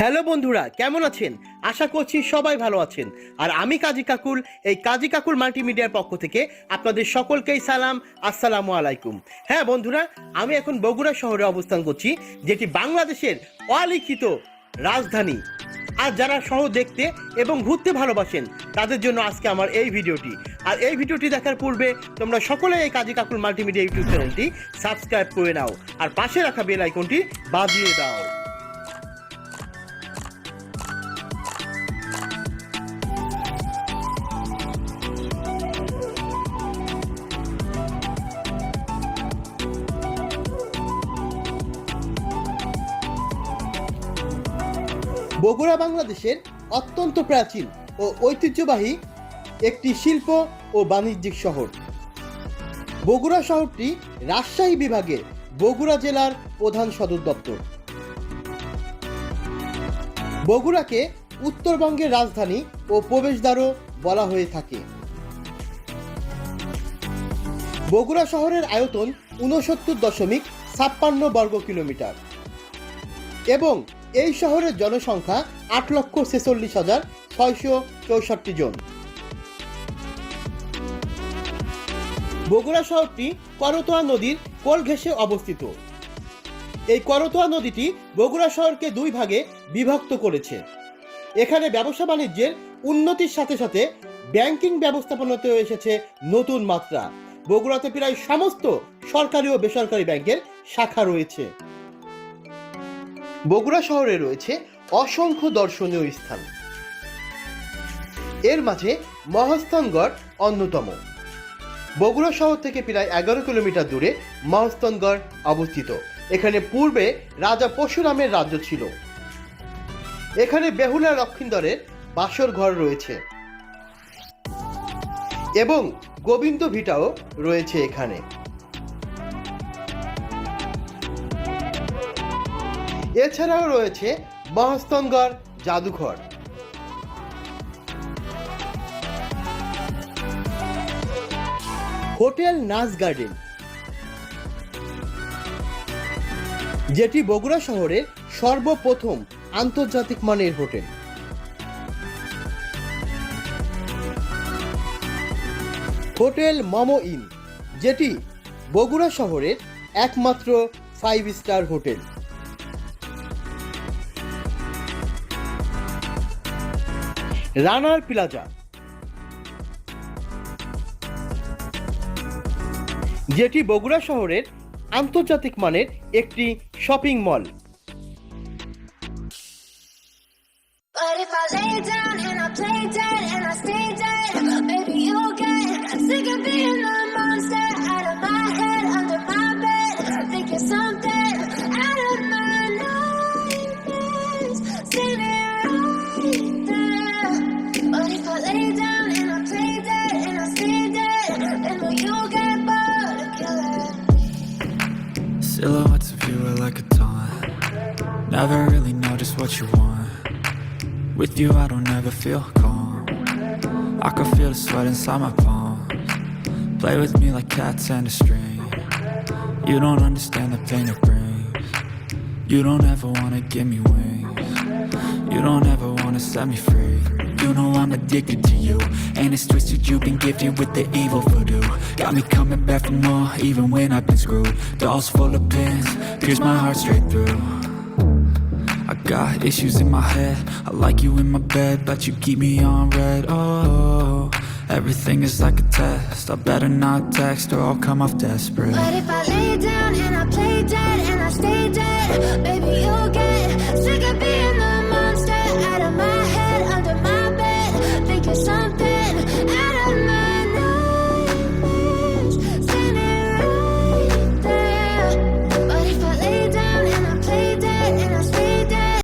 Hello বন্ধুরা, কেমন আছেন? আশা করছি সবাই ভালো আছেন। আর আমি কাজী কাকুল, এই কাজী কাকুল মাল্টিমিডিয়ার পক্ষ থেকে আপনাদের সকলকেই সালাম, আসসালামু আলাইকুম। হ্যাঁ বন্ধুরা, আমি এখন বগুড়া শহরে অবস্থান করছি, যেটি বাংলাদেশের অলিখিত রাজধানী। আর যারা শহর দেখতে এবং ঘুরতে ভালোবাসেন তাদের জন্য আজকে আমার এই ভিডিওটি। আর এই ভিডিওটি দেখার পূর্বে তোমরা সকলে এই কাজী কাকুল মাল্টিমিডিয়া ইউটিউব চ্যানেলটি সাবস্ক্রাইব করে নাও আর পাশে রাখা বেল আইকনটি বাজিয়ে দাও। বগুড়া বাংলাদেশের অত্যন্ত প্রাচীন ও ঐতিহ্যবাহী একটি শিল্প ও বাণিজ্যিক শহর। বগুড়া শহরটি রাজশাহী বিভাগের বগুড়া জেলার প্রধান সদর দপ্তর। বগুড়াকে উত্তরবঙ্গের রাজধানী ও প্রবেশদ্বারও বলা হয়ে থাকে। বগুড়া শহরের আয়তন 69.56 বর্গ কিলোমিটার এবং এই শহরের জনসংখ্যা 8,46,664 জন। বগুড়া শহরটি করতোয়া নদীর কোল ঘেঁষে অবস্থিত। এই করতোয়া নদীটি বগুড়া শহরকে দুই ভাগে বিভক্ত করেছে। এখানে ব্যবসা বাণিজ্যের উন্নতির সাথে সাথে ব্যাংকিং ব্যবস্থাপনাতেও এসেছে নতুন মাত্রা। বগুড়াতে প্রায় সমস্ত সরকারি ও বেসরকারি ব্যাংকের শাখা রয়েছে। বগুড়া শহরে রয়েছে অসংখ্য দর্শনীয় স্থান। এর মাঝে মহাস্থানগড় অন্যতম। বগুড়া শহর থেকে প্রায় 11 কিলোমিটার দূরে মহাস্থানগড় অবস্থিত। এখানে পূর্বে রাজা পরশুরামের রাজ্য ছিল। এখানে বেহুলা লক্ষিন্দরের বাসর ঘর রয়েছে এবং গোবিন্দ ভিটাও রয়েছে এখানে। এছাড়াও রয়েছে মহাস্থানগড় জাদুঘর। হোটেল নাচ গার্ডেন, যেটি বগুড়া শহরের সর্বপ্রথম আন্তর্জাতিক মানের হোটেল। হোটেল মোমো ইন, যেটি বগুড়া শহরের একমাত্র 5 স্টার হোটেল। রানার প্লাজা, যেটি বগুড়া শহরের আন্তর্জাতিক মানের একটি shopping mall. Silhouettes of you are like a taunt. Never really know just what you want. With you I don't ever feel calm. I can feel the sweat inside my palms. Play with me like cats and a string. You don't understand the pain it brings. You don't ever wanna give me wings. You don't ever wanna set me free. You know I'm addicted to you, and it's twisted, you've been gifted with the evil voodoo. Got me coming back for more, even when I've been screwed. Dolls full of pins, pierce my heart straight through. I got issues in my head, I like you in my bed, but you keep me on red. Oh, everything is like a test, I better not text or I'll come off desperate. But if I lay down and I play dead